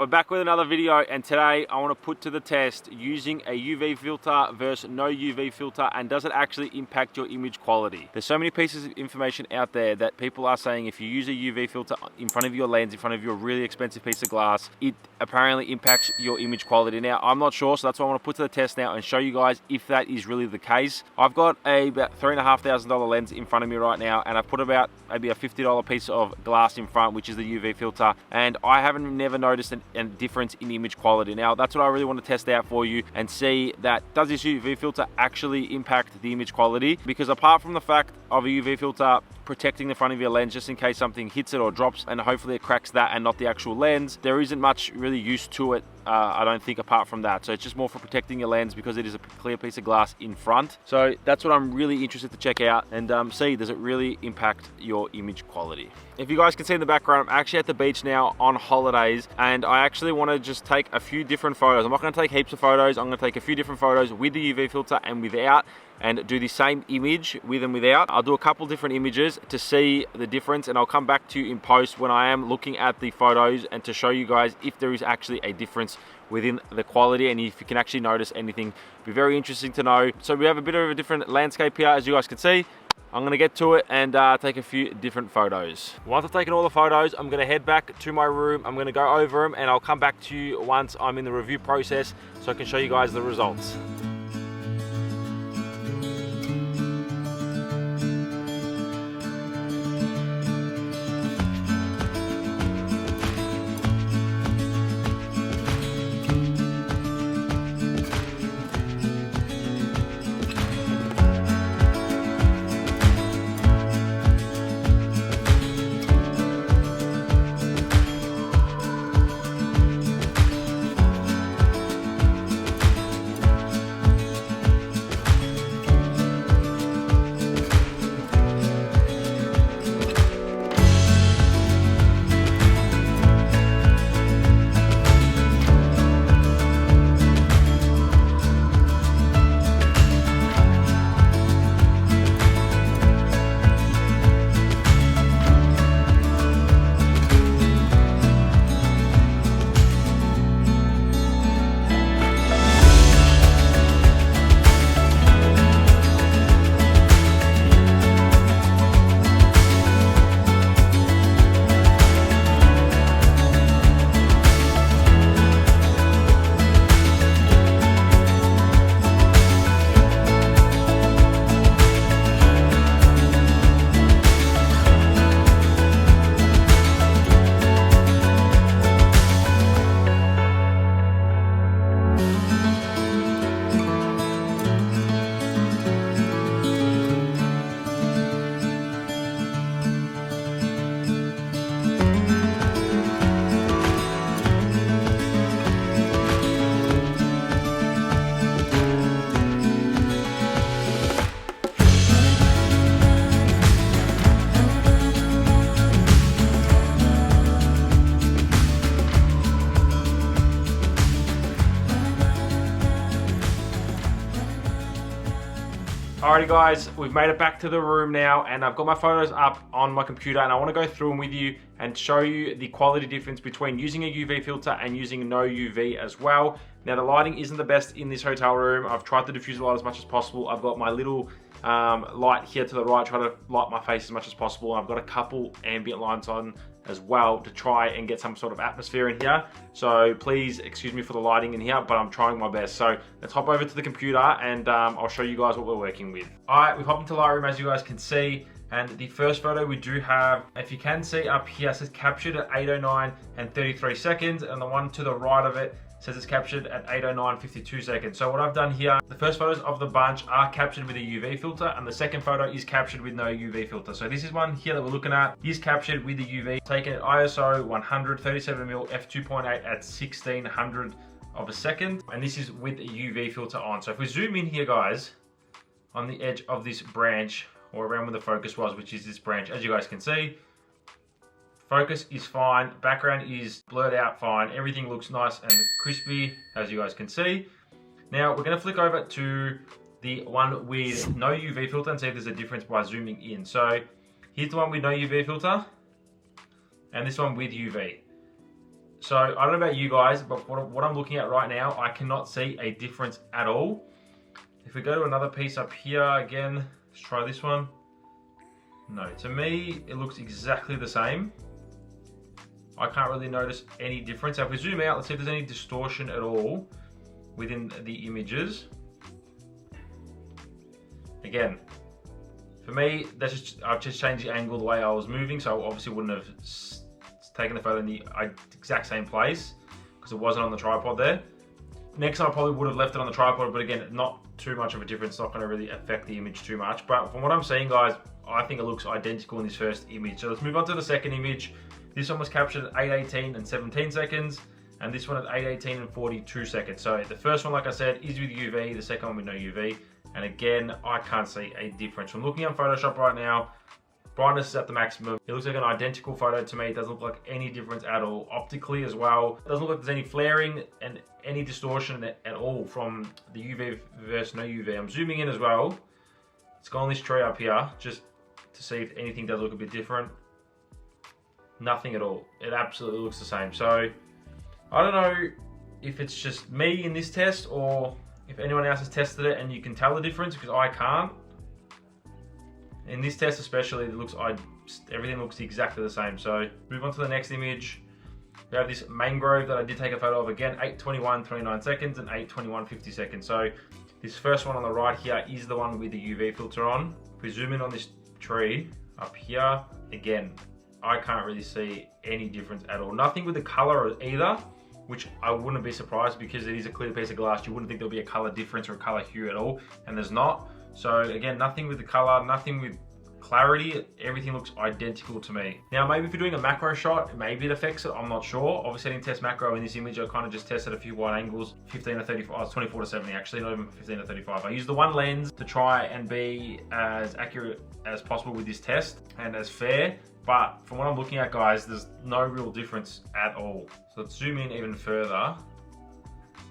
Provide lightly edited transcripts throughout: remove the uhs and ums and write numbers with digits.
We're back with another video, and today I want to put to the test using a UV filter versus no UV filter, and does it actually impact your image quality. There's so many pieces of information out there that people are saying if you use a UV filter in front of your lens, in front of your really expensive piece of glass, it apparently impacts your image quality. Now, I'm not sure, so that's why I want to put to the test now and show you guys if that is really the case. I've got about $3,500 lens in front of me right now, and I've put about maybe a $50 piece of glass in front, which is the UV filter, and I haven't never noticed a difference in image quality. Now, that's what I really want to test out for you and see that does this UV filter actually impact the image quality, because apart from the fact of a UV filter protecting the front of your lens just in case something hits it or drops and hopefully it cracks that and not the actual lens, there isn't much really use to it, I don't think, apart from that. So it's just more for protecting your lens because it is a clear piece of glass in front. So that's what I'm really interested to check out and see, does it really impact your image quality. If you guys can see in the background, I'm actually at the beach now on holidays, and I actually want to just take a few different photos. I'm not going to take heaps of photos. I'm going to take a few different photos with the UV filter and without, and do the same image with and without. I'll do a couple different images to see the difference, and I'll come back to you in post when I am looking at the photos and to show you guys if there is actually a difference within the quality and if you can actually notice anything. It'll be very interesting to know. So we have a bit of a different landscape here, as you guys can see. I'm gonna get to it and take a few different photos. Once I've taken all the photos, I'm gonna head back to my room. I'm gonna go over them and I'll come back to you once I'm in the review process so I can show you guys the results. Alrighty guys, we've made it back to the room now, and I've got my photos up on my computer, and I want to go through them with you and show you the quality difference between using a UV filter and using no UV as well. Now, the lighting isn't the best in this hotel room. I've tried to diffuse the light as much as possible. I've got my little light here to the right, try to light my face as much as possible. I've got a couple ambient lights on as well to try and get some sort of atmosphere in here. So please excuse me for the lighting in here, but I'm trying my best. So let's hop over to the computer and I'll show you guys what we're working with. All right, we've hopped into Lightroom, as you guys can see. And the first photo we do have, if you can see up here, it says captured at 8:09 and 33 seconds. And the one to the right of it says it's captured at 8:09 52 seconds. So what I've done here, the first photos of the bunch are captured with a UV filter, and the second photo is captured with no UV filter. So this is one here that we're looking at, is captured with the UV, taken at ISO 100 37mm f2.8 at 1600 of a second, and this is with a UV filter on. So if we zoom in here, guys, on the edge of this branch, or around where the focus was, which is this branch, as you guys can see, focus is fine, background is blurred out fine, everything looks nice and crispy, as you guys can see. Now we're going to flick over to the one with no UV filter and see if there's a difference by zooming in. So here's the one with no UV filter, and this one with UV. So I don't know about you guys, but what I'm looking at right now, I cannot see a difference at all. If we go to another piece up here again, let's try this one. No, to me, it looks exactly the same. I can't really notice any difference. Now, if we zoom out, let's see if there's any distortion at all within the images. Again, for me, I've just changed the angle the way I was moving, so I obviously wouldn't have taken the photo in the exact same place because it wasn't on the tripod there. Next time I probably would have left it on the tripod, but again, not too much of a difference. It's not going to really affect the image too much. But from what I'm seeing, guys, I think it looks identical in this first image. So let's move on to the second image. This one was captured at 8:18 and 17 seconds, and this one at 8:18 and 42 seconds. So the first one, like I said, is with UV, the second one with no UV. And again, I can't see a difference. From looking on Photoshop right now, brightness is at the maximum. It looks like an identical photo to me. It doesn't look like any difference at all. Optically as well, it doesn't look like there's any flaring and any distortion at all from the UV versus no UV. I'm zooming in as well. Let's go on this tree up here just to see if anything does look a bit different. Nothing at all. It absolutely looks the same. So I don't know if it's just me in this test or if anyone else has tested it and you can tell the difference, because I can't. In this test especially, everything looks exactly the same. So move on to the next image. We have this mangrove that I did take a photo of again, 8:21, 29 seconds and 8:21, 50 seconds. So this first one on the right here is the one with the UV filter on. If we zoom in on this tree up here, again, I can't really see any difference at all. Nothing with the color either, which I wouldn't be surprised because it is a clear piece of glass. You wouldn't think there'll be a color difference or a color hue at all, and there's not. So again, nothing with the color, nothing with clarity, everything looks identical to me. Now, maybe if you're doing a macro shot, maybe it affects it, I'm not sure. Obviously I didn't test macro in this image, I kind of just tested a few wide angles, 15 to 35, oh, it's 24 to 70 actually, not even 15 to 35. I used the one lens to try and be as accurate as possible with this test and as fair, but from what I'm looking at, guys, there's no real difference at all. So let's zoom in even further,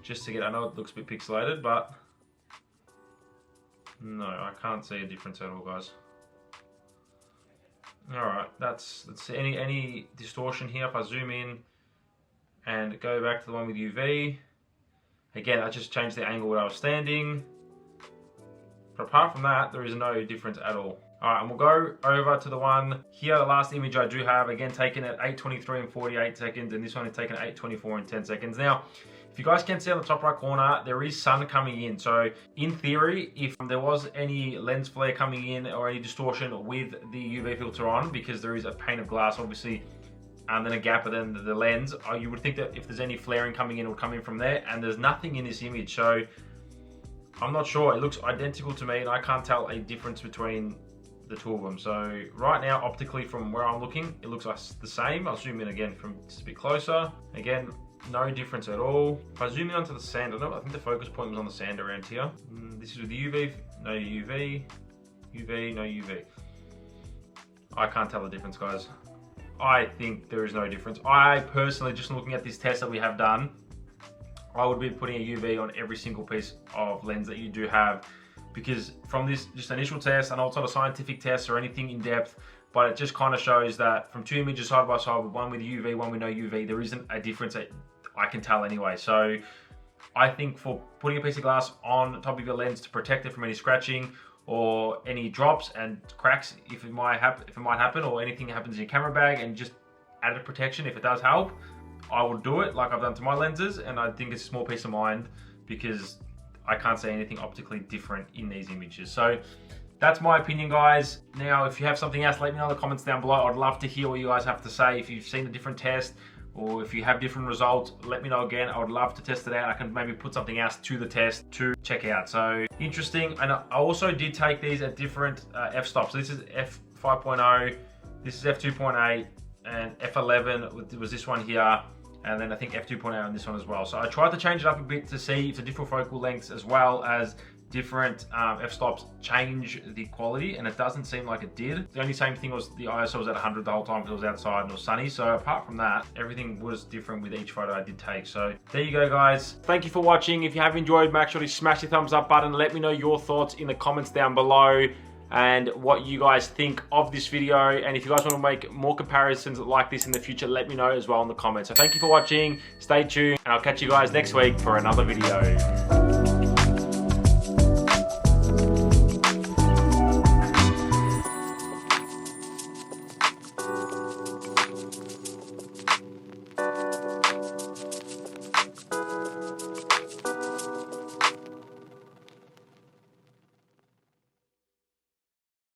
just to get, I know it looks a bit pixelated, but no, I can't see a difference at all, guys. Alright, let's see any distortion here. If I zoom in and go back to the one with UV, again, I just changed the angle where I was standing. But apart from that, there is no difference at all. Alright, and we'll go over to the one here, the last image I do have, again taken at 8:23 and 48 seconds, and this one is taken at 8:24 and 10 seconds. Now, if you guys can see on the top right corner, there is sun coming in. So in theory, if there was any lens flare coming in or any distortion with the UV filter on, because there is a pane of glass obviously, and then a gap and then the lens, you would think that if there's any flaring coming in, it would come in from there, and there's nothing in this image. So I'm not sure, it looks identical to me and I can't tell a difference between the two of them. So right now, optically from where I'm looking, it looks like the same. I'll zoom in again from just a bit closer. Again, no difference at all. If I zoom in onto the sand, I think the focus point was on the sand around here. This is with the UV, no UV, UV, no UV. I can't tell the difference, guys. I think there is no difference. I personally, just looking at this test that we have done, I would be putting a UV on every single piece of lens that you do have, because from this just initial test, I know it's not a scientific test or anything in depth, but it just kind of shows that from two images side by side, with one with UV, one with no UV, there isn't a difference that I can tell anyway. So I think for putting a piece of glass on top of your lens to protect it from any scratching or any drops and cracks, if it might happen, or anything happens in your camera bag, and just added protection, if it does help, I will do it like I've done to my lenses. And I think it's a small peace of mind because I can't see anything optically different in these images. So that's my opinion, guys. Now, if you have something else, let me know in the comments down below. I'd love to hear what you guys have to say. If you've seen a different test or if you have different results, let me know again. I would love to test it out. I can maybe put something else to the test to check out. So interesting. And I also did take these at different f-stops. So this is f5.0, this is f2.8, and f11 was this one here. And then I think f2.8 on this one as well. So I tried to change it up a bit to see if the different focal lengths as well as different f-stops change the quality, and it doesn't seem like it did. The only same thing was the ISO was at 100 the whole time because it was outside and it was sunny. So apart from that, everything was different with each photo I did take. So there you go, guys. Thank you for watching. If you have enjoyed, make sure to smash the thumbs up button. Let me know your thoughts in the comments down below. and what you guys think of this video. And if you guys want to make more comparisons like this in the future, let me know as well in the comments. So thank you for watching, stay tuned, and I'll catch you guys next week for another video.